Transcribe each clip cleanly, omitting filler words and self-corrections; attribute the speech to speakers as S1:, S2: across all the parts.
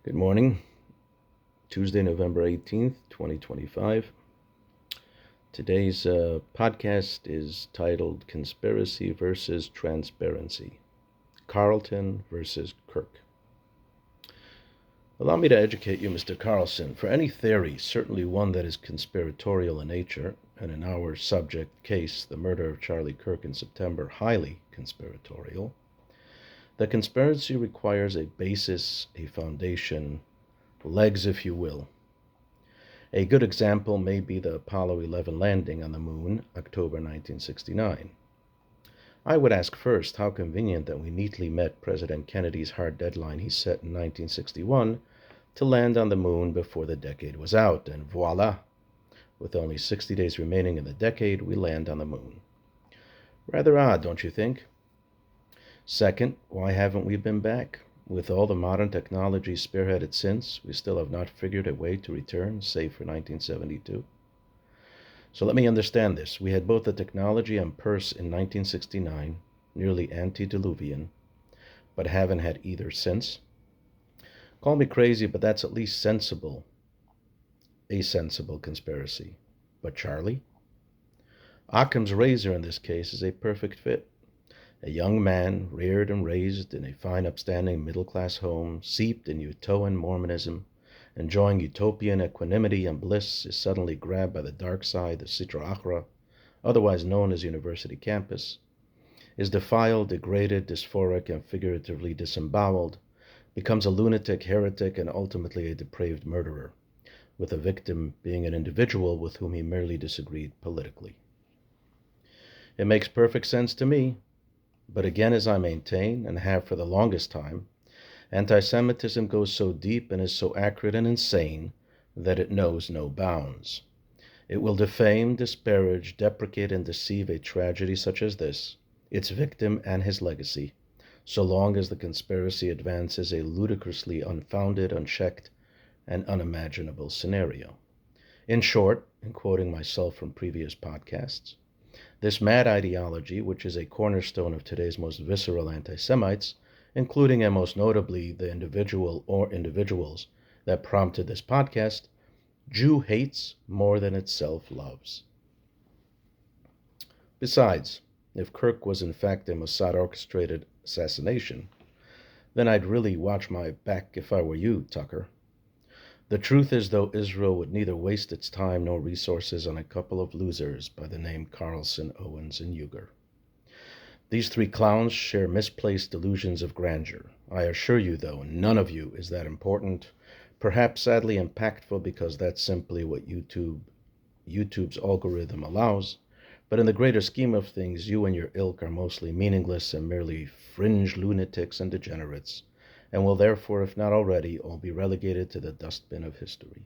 S1: Good morning, Tuesday, November 18th, 2025. Today's podcast is titled Conspiracy versus Transparency, Carlton versus Kirk. Allow me to educate you, Mr. Carlson. For any theory, certainly one that is conspiratorial in nature, and in our subject case, the murder of Charlie Kirk in September, highly conspiratorial, the conspiracy requires a basis, a foundation, legs, if you will. A good example may be the Apollo 11 landing on the moon, October 1969. I would ask first how convenient that we neatly met President Kennedy's hard deadline he set in 1961 to land on the moon before the decade was out, and voila! With only 60 days remaining in the decade, we land on the moon. Rather odd, don't you think? Second, why haven't we been back? With all the modern technology spearheaded since, we still have not figured a way to return, save for 1972. So let me understand this. We had both the technology and purse in 1969, nearly antediluvian, but haven't had either since. Call me crazy, but that's at least sensible, a sensible conspiracy. But Charlie? Occam's razor in this case is a perfect fit. A young man, reared and raised in a fine upstanding middle-class home, seeped in Utoan Mormonism, enjoying utopian equanimity and bliss, is suddenly grabbed by the dark side, the Sitra Achra, otherwise known as University Campus, is defiled, degraded, dysphoric, and figuratively disemboweled, becomes a lunatic, heretic, and ultimately a depraved murderer, with the victim being an individual with whom he merely disagreed politically. It makes perfect sense to me. But again, as I maintain, and have for the longest time, anti-Semitism goes so deep and is so accurate and insane that it knows no bounds. It will defame, disparage, deprecate, and deceive a tragedy such as this, its victim and his legacy, so long as the conspiracy advances a ludicrously unfounded, unchecked, and unimaginable scenario. In short, in quoting myself from previous podcasts, this mad ideology, which is a cornerstone of today's most visceral anti-Semites, including and most notably the individual or individuals that prompted this podcast, Jew hates more than itself loves. Besides, if Kirk was in fact a Mossad-orchestrated assassination, then I'd really watch my back if I were you, Tucker. The truth is, though, Israel would neither waste its time nor resources on a couple of losers by the name Carlson, Owens, and Uger. These three clowns share misplaced delusions of grandeur. I assure you, though, none of you is that important, perhaps sadly impactful because that's simply what YouTube's algorithm allows, but in the greater scheme of things, you and your ilk are mostly meaningless and merely fringe lunatics and degenerates, and will therefore, if not already, all be relegated to the dustbin of history.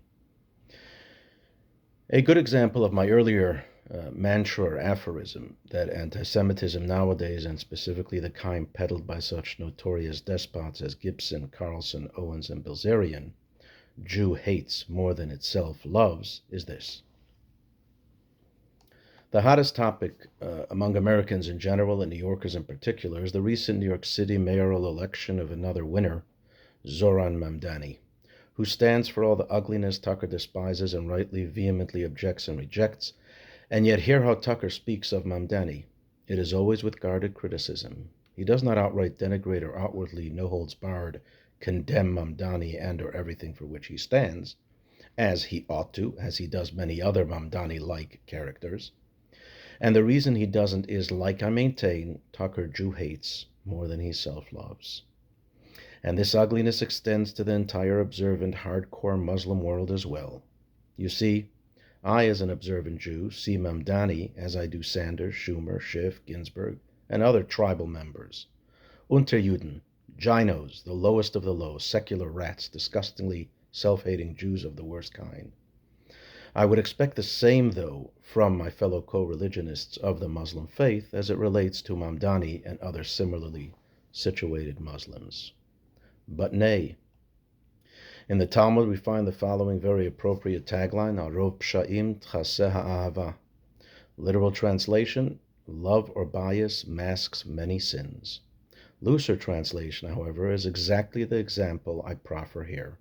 S1: A good example of my earlier mantra or aphorism that anti-Semitism nowadays, and specifically the kind peddled by such notorious despots as Gibson, Carlson, Owens, and Bilzerian, Jew hates more than itself loves, is this. The hottest topic among Americans in general and New Yorkers in particular is the recent New York City mayoral election of another winner, Zohran Mamdani, who stands for all the ugliness Tucker despises and rightly vehemently objects and rejects. And yet hear how Tucker speaks of Mamdani. It is always with guarded criticism. He does not outright denigrate or outwardly, no holds barred, condemn Mamdani and or everything for which he stands, as he ought to, as he does many other Mamdani-like characters. And the reason he doesn't is, like I maintain, Tucker Jew hates more than he self-loves. And this ugliness extends to the entire observant, hardcore Muslim world as well. You see, I, as an observant Jew, see Mamdani as I do Sanders, Schumer, Schiff, Ginsburg, and other tribal members. Unterjuden, Ginos, the lowest of the low, secular rats, disgustingly self-hating Jews of the worst kind. I would expect the same, though, from my fellow co-religionists of the Muslim faith as it relates to Mamdani and other similarly situated Muslims. But nay. In the Talmud, we find the following very appropriate tagline, Arov Psha'im Tchaseh Ha'ahava. Literal translation, love or bias masks many sins. Looser translation, however, is exactly the example I proffer here.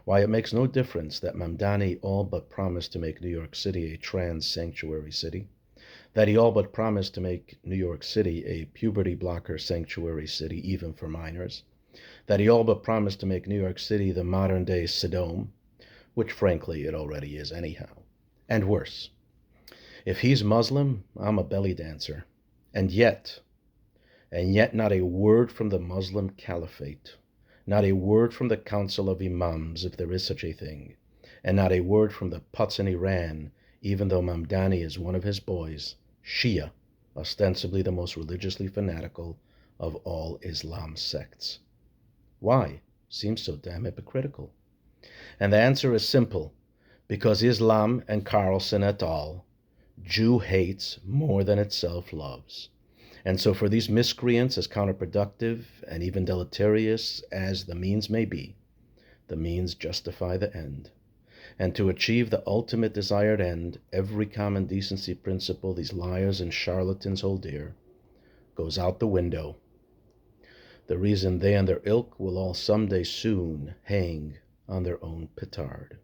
S1: Why, it makes no difference that Mamdani all but promised to make New York City a trans sanctuary city, that he all but promised to make New York City a puberty blocker sanctuary city even for minors, that he all but promised to make New York City the modern day Sodom, which frankly it already is anyhow, and worse. If he's Muslim, I'm a belly dancer. And yet not a word from the Muslim Caliphate, not a word from the Council of Imams, if there is such a thing, and not a word from the Putz in Iran, even though Mamdani is one of his boys, Shia, ostensibly the most religiously fanatical of all Islam sects. Why? Seems so damn hypocritical. And the answer is simple, because Islam and Carlson et al. Jew hates more than itself loves. And so for these miscreants, as counterproductive and even deleterious as the means may be, the means justify the end. And to achieve the ultimate desired end, every common decency principle these liars and charlatans hold dear goes out the window. The reason they and their ilk will all someday soon hang on their own petard.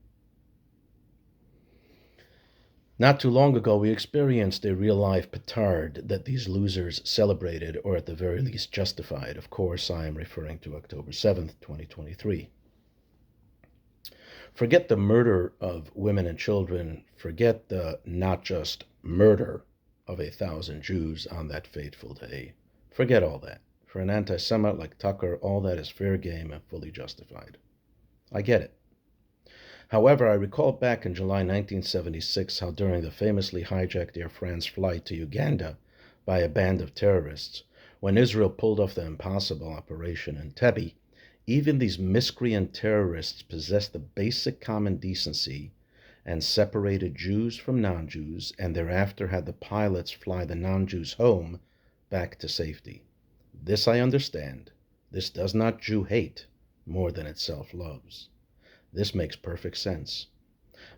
S1: Not too long ago, we experienced a real-life petard that these losers celebrated, or at the very least justified. Of course, I am referring to October 7th, 2023. Forget the murder of women and children. Forget the not just murder of 1,000 Jews on that fateful day. Forget all that. For an anti-Semite like Tucker, all that is fair game and fully justified. I get it. However, I recall back in July 1976 how during the famously hijacked Air France flight to Uganda by a band of terrorists, when Israel pulled off the impossible Operation Entebbe, even these miscreant terrorists possessed the basic common decency and separated Jews from non-Jews, and thereafter had the pilots fly the non-Jews home back to safety. This I understand. This does not Jew hate more than itself loves. This makes perfect sense.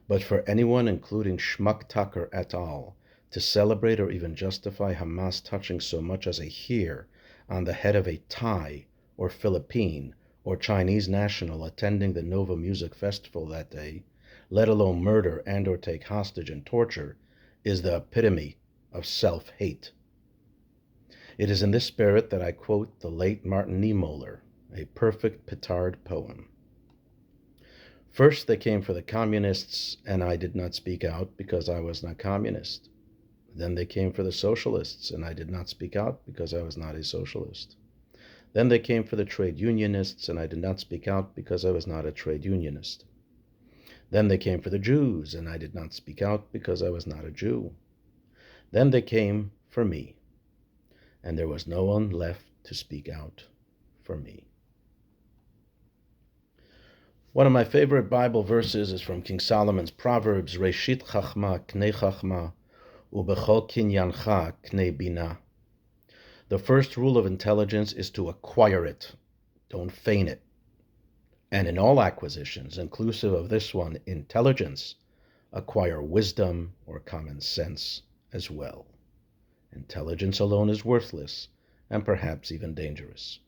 S1: But for anyone, including Schmuck Tucker et al., to celebrate or even justify Hamas touching so much as a hair on the head of a Thai or Philippine or Chinese national attending the Nova Music Festival that day, let alone murder and or take hostage and torture, is the epitome of self-hate. It is in this spirit that I quote the late Martin Niemöller, a perfect petard poem. First they came for the communists, and I did not speak out because I was not communist. Then they came for the socialists, and I did not speak out because I was not a socialist. Then they came for the trade unionists, and I did not speak out because I was not a trade unionist. Then they came for the Jews, and I did not speak out because I was not a Jew. Then they came for me, and there was no one left to speak out for me. One of my favorite Bible verses is from King Solomon's Proverbs, Reshit Chachma K'nei Chachma, Ubechol Kinyancha K'nei Bina. The first rule of intelligence is to acquire it. Don't feign it. And in all acquisitions, inclusive of this one, intelligence, acquire wisdom or common sense as well. Intelligence alone is worthless and perhaps even dangerous.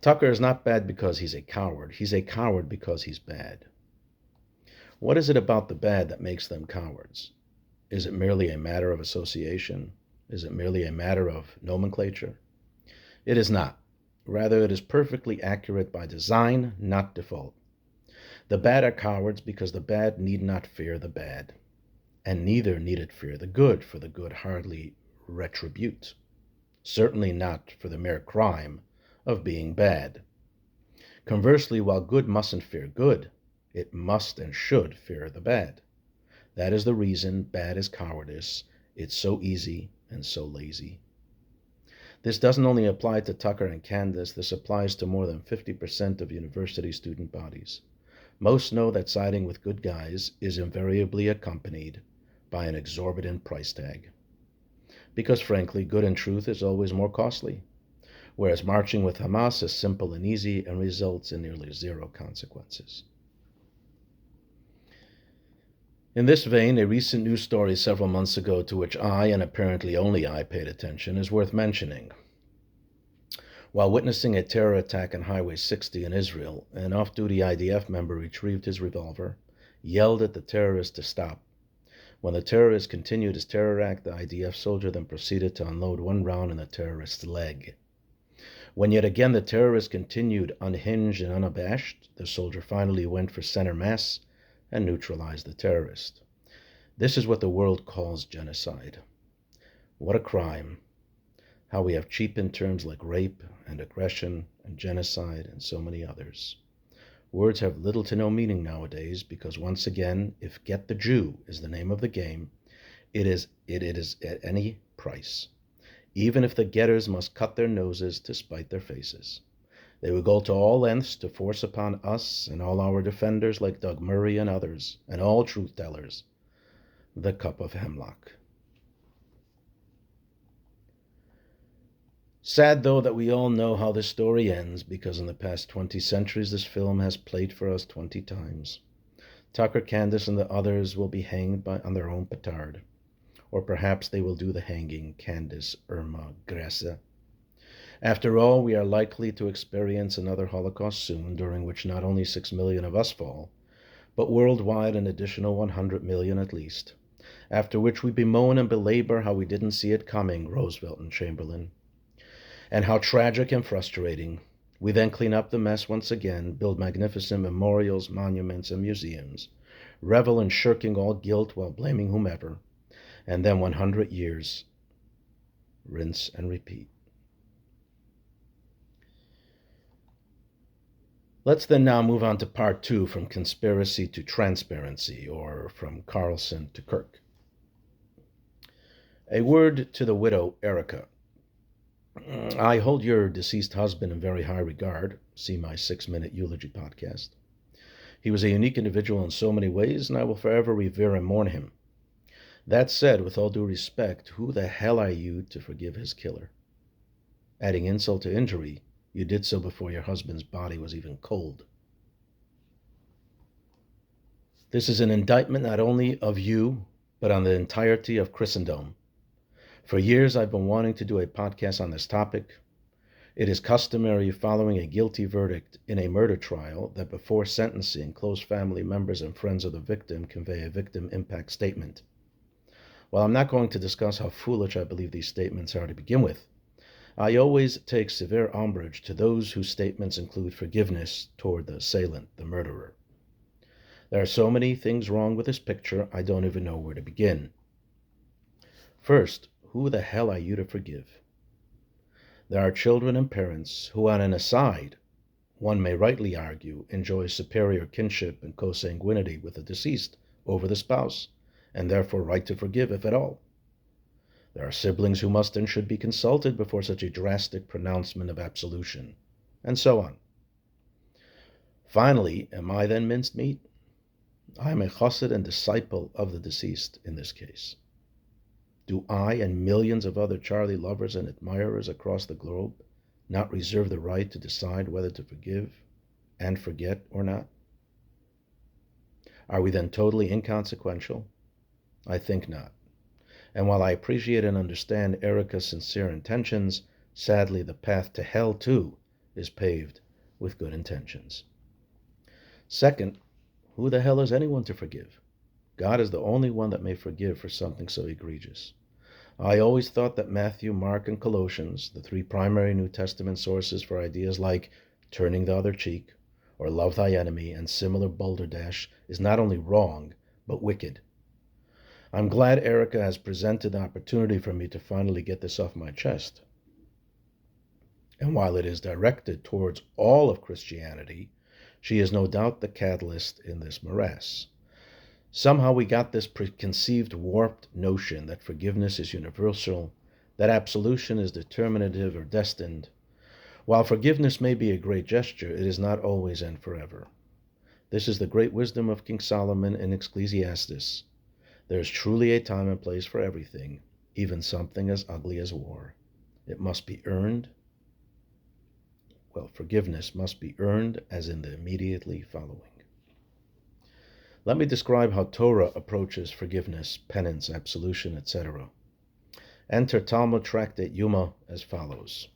S1: Tucker is not bad because he's a coward. He's a coward because he's bad. What is it about the bad that makes them cowards? Is it merely a matter of association? Is it merely a matter of nomenclature? It is not. Rather, it is perfectly accurate by design, not default. The bad are cowards because the bad need not fear the bad, and neither need it fear the good, for the good hardly retribute. Certainly not for the mere crime of being bad. Conversely, while good mustn't fear good, it must and should fear the bad. That is the reason bad is cowardice. It's so easy and so lazy. This doesn't only apply to Tucker and Candace, this applies to more than 50% of university student bodies. Most know that siding with good guys is invariably accompanied by an exorbitant price tag. Because frankly, good and truth is always more costly, whereas marching with Hamas is simple and easy and results in nearly zero consequences. In this vein, a recent news story several months ago to which I, and apparently only I, paid attention is worth mentioning. While witnessing a terror attack on Highway 60 in Israel, an off-duty IDF member retrieved his revolver, yelled at the terrorist to stop. When the terrorist continued his terror act, the IDF soldier then proceeded to unload one round in the terrorist's leg. When yet again the terrorist continued unhinged and unabashed, the soldier finally went for center mass and neutralized the terrorist. This is what the world calls genocide. What a crime. How we have cheapened terms like rape and aggression and genocide and so many others. Words have little to no meaning nowadays because, once again, if get the Jew is the name of the game, it is at any price, even if the getters must cut their noses to spite their faces. They will go to all lengths to force upon us and all our defenders like Doug Murray and others, and all truth-tellers, the cup of hemlock. Sad, though, that we all know how this story ends, because in the past 20 centuries this film has played for us 20 times. Tucker, Candace, and the others will be hanged on their own petard. Or perhaps they will do the hanging, Candace, Irma, Gresse. After all, we are likely to experience another Holocaust soon, during which not only 6 million of us fall, but worldwide an additional 100 million at least. After which we bemoan and belabor how we didn't see it coming, Roosevelt and Chamberlain. And how tragic and frustrating. We then clean up the mess once again, build magnificent memorials, monuments, and museums, revel in shirking all guilt while blaming whomever, and then 100 years, rinse and repeat. Let's then now move on to part 2, from conspiracy to transparency, or from Carlson to Kirk. A word to the widow Erica. I hold your deceased husband in very high regard. See my 6-minute eulogy podcast. He was a unique individual in so many ways, and I will forever revere and mourn him. That said, with all due respect, who the hell are you to forgive his killer? Adding insult to injury, you did so before your husband's body was even cold. This is an indictment not only of you, but on the entirety of Christendom. For years, I've been wanting to do a podcast on this topic. It is customary following a guilty verdict in a murder trial that before sentencing, close family members and friends of the victim convey a victim impact statement. While I'm not going to discuss how foolish I believe these statements are to begin with, I always take severe umbrage to those whose statements include forgiveness toward the assailant, the murderer. There are so many things wrong with this picture, I don't even know where to begin. First, who the hell are you to forgive? There are children and parents who, on an aside, one may rightly argue, enjoy superior kinship and consanguinity with the deceased over the spouse, and therefore right to forgive, if at all. There are siblings who must and should be consulted before such a drastic pronouncement of absolution, and so on. Finally, am I then minced meat? I am a chassid and disciple of the deceased in this case. Do I and millions of other Charlie lovers and admirers across the globe not reserve the right to decide whether to forgive and forget or not? Are we then totally inconsequential? I think not. And while I appreciate and understand Erica's sincere intentions, sadly the path to hell, too, is paved with good intentions. Second, who the hell is anyone to forgive? God is the only one that may forgive for something so egregious. I always thought that Matthew, Mark, and Colossians, the 3 primary New Testament sources for ideas like turning the other cheek, or love thy enemy, and similar balderdash, is not only wrong, but wicked. I'm glad Erica has presented the opportunity for me to finally get this off my chest. And while it is directed towards all of Christianity, she is no doubt the catalyst in this morass. Somehow we got this preconceived, warped notion that forgiveness is universal, that absolution is determinative or destined. While forgiveness may be a great gesture, it is not always and forever. This is the great wisdom of King Solomon in Ecclesiastes. There is truly a time and place for everything, even something as ugly as war. It must be earned. Well, forgiveness must be earned, as in the immediately following. Let me describe how Torah approaches forgiveness, penance, absolution, etc. Enter Talmud Tractate Yuma as follows.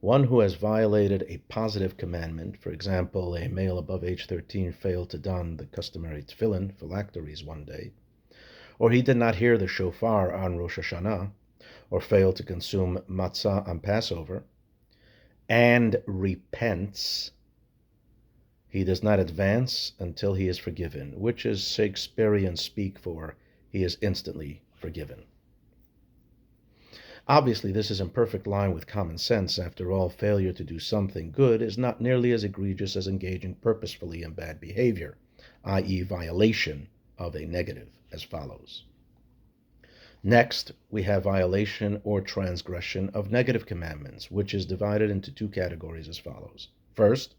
S1: One who has violated a positive commandment, for example, a male above age 13 failed to don the customary tefillin phylacteries one day, or he did not hear the shofar on Rosh Hashanah, or failed to consume matzah on Passover, and repents, he does not advance until he is forgiven, which is Shakespearean speak for he is instantly forgiven. Obviously, this is in perfect line with common sense. After all, failure to do something good is not nearly as egregious as engaging purposefully in bad behavior, i.e., violation of a negative, as follows. Next, we have violation or transgression of negative commandments, which is divided into two categories as follows. First,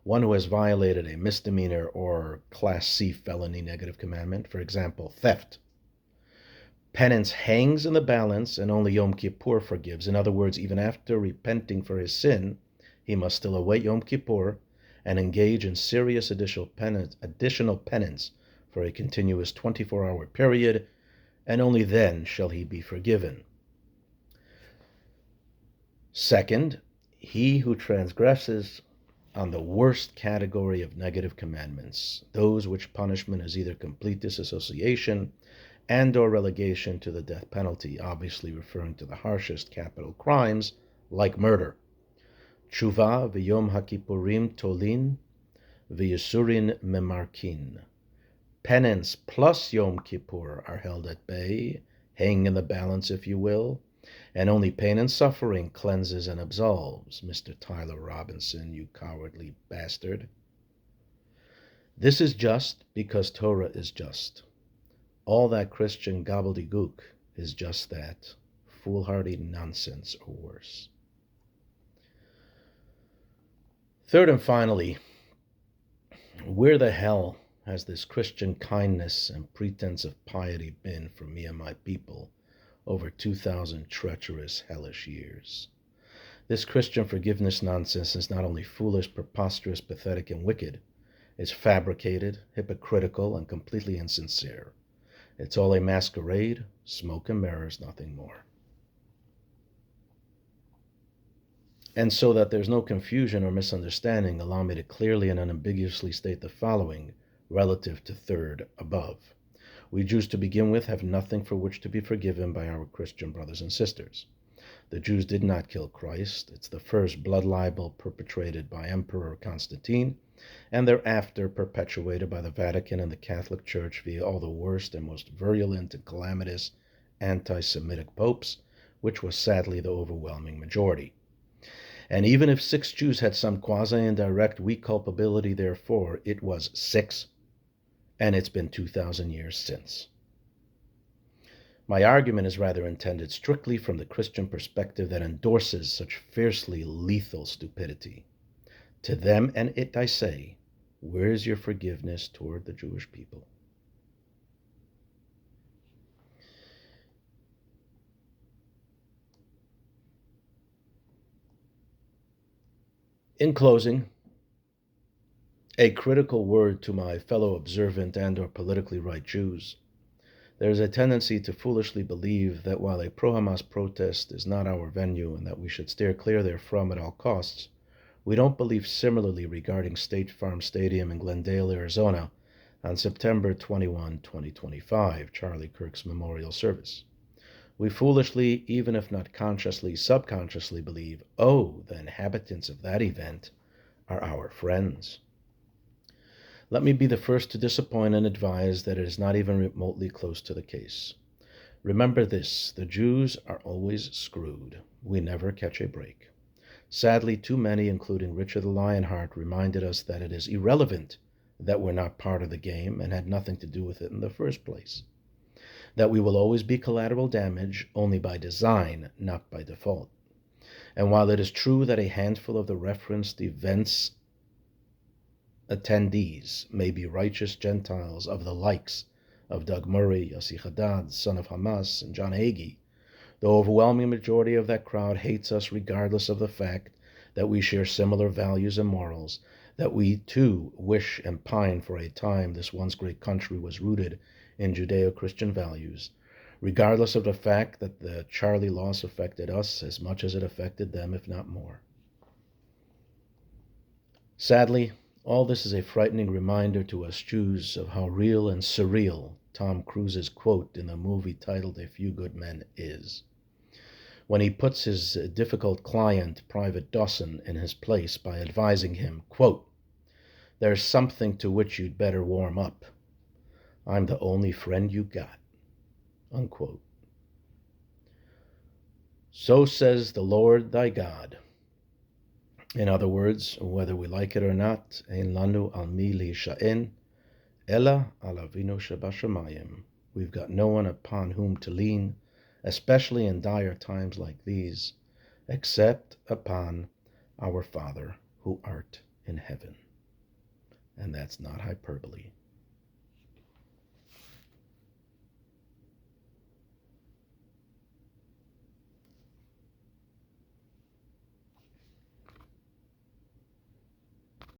S1: one who has violated a misdemeanor or Class C felony negative commandment, for example, theft. Penance hangs in the balance, and only Yom Kippur forgives. In other words, even after repenting for his sin, he must still await Yom Kippur and engage in serious additional penance for a continuous 24-hour period, and only then shall he be forgiven. Second, he who transgresses on the worst category of negative commandments, those which punishment is either complete disassociation and or relegation to the death penalty, obviously referring to the harshest capital crimes like murder. Tshuva v'yom hakippurim tolin v'yisurin memarkin. Penance plus Yom Kippur are held at bay, hang in the balance, if you will, and only pain and suffering cleanses and absolves. Mr. Tyler Robinson, you cowardly bastard. This is just because Torah is just. All that Christian gobbledygook is just that, foolhardy nonsense or worse. Third and finally, where the hell has this Christian kindness and pretense of piety been for me and my people over 2,000 treacherous, hellish years? This Christian forgiveness nonsense is not only foolish, preposterous, pathetic, and wicked, it's fabricated, hypocritical, and completely insincere. It's all a masquerade, smoke and mirrors, nothing more. And so that there's no confusion or misunderstanding, allow me to clearly and unambiguously state the following relative to third above. We Jews, to begin with, have nothing for which to be forgiven by our Christian brothers and sisters. The Jews did not kill Christ. It's the first blood libel perpetrated by Emperor Constantine, and thereafter perpetuated by the Vatican and the Catholic Church via all the worst and most virulent and calamitous anti-Semitic popes, which was sadly the overwhelming majority. And even if 6 Jews had some quasi-indirect weak culpability therefore, it was 6, and it's been 2,000 years since. My argument is rather intended strictly from the Christian perspective that endorses such fiercely lethal stupidity. To them and it I say, where is your forgiveness toward the Jewish people? In closing, a critical word to my fellow observant and or politically right Jews. There is a tendency to foolishly believe that while a pro-Hamas protest is not our venue and that we should steer clear therefrom at all costs, we don't believe similarly regarding State Farm Stadium in Glendale, Arizona on September 21, 2025, Charlie Kirk's memorial service. We foolishly, even if not consciously, subconsciously believe, oh, the inhabitants of that event are our friends. Let me be the first to disappoint and advise that it is not even remotely close to the case. Remember this, the Jews are always screwed. We never catch a break. Sadly, too many, including Richard the Lionheart, reminded us that it is irrelevant that we're not part of the game and had nothing to do with it in the first place. That we will always be collateral damage only by design, not by default. And while it is true that a handful of the referenced events attendees may be righteous Gentiles of the likes of Doug Murray, Yossi Haddad, son of Hamas, and John Hagee, the overwhelming majority of that crowd hates us regardless of the fact that we share similar values and morals, that we too wish and pine for a time this once great country was rooted in Judeo-Christian values, regardless of the fact that the Charlie loss affected us as much as it affected them, if not more. Sadly, all this is a frightening reminder to us Jews of how real and surreal Tom Cruise's quote in the movie titled A Few Good Men is. When he puts his difficult client, Private Dawson, in his place by advising him, quote, "There's something to which you'd better warm up. I'm the only friend you got." Unquote. So says the Lord thy God. In other words, whether we like it or not, Ein lanu al mi li'sha'en, ella al Avinu shebashamayim. We've got no one upon whom to lean, especially in dire times like these, except upon our Father who art in heaven. And that's not hyperbole.